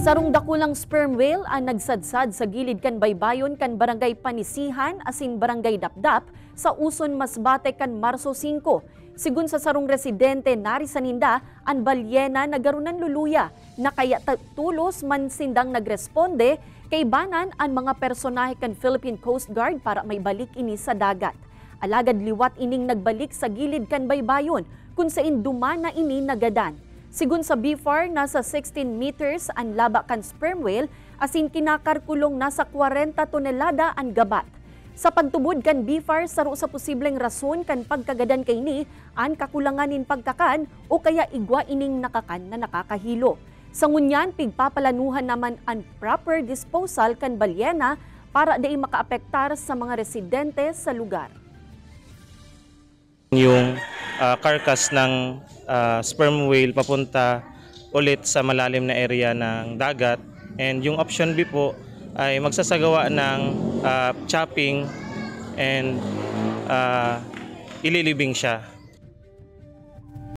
Sarong dakulang sperm whale ang nagsadsad sa gilid kan baybayon kan barangay Panisihan asin barangay Dapdap sa Uson Masbate kan Marso 5. Sigun sa sarong residente nari sa ninda, ang balyena nagarunan luluya na kaya tulos man sindang nagresponde kay banan ang mga personahe kan Philippine Coast Guard para maibalik ini sa dagat. Alagad liwat ining nagbalik sa gilid kan baybayon kung sain dumana ini nagadan. Sigun sa BFAR, nasa 16 meters ang laba kan sperm whale asin kinakarkulong nasa 40 tonelada ang gabat. Sa pagtubod kan BFAR, saro sa posibleng rason kan pagkagadan kay ni ang kakulanganin pagkakan o kaya igwa ining nakakan na nakakahilo. Sa ngunyan, pigpapalanuhan naman ang proper disposal kan balyena para di makaapektar sa mga residente sa lugar. Yung carcass ng sperm whale papunta ulit sa malalim na area ng dagat, and yung option B po ay magsasagawa ng chopping and ililibing siya.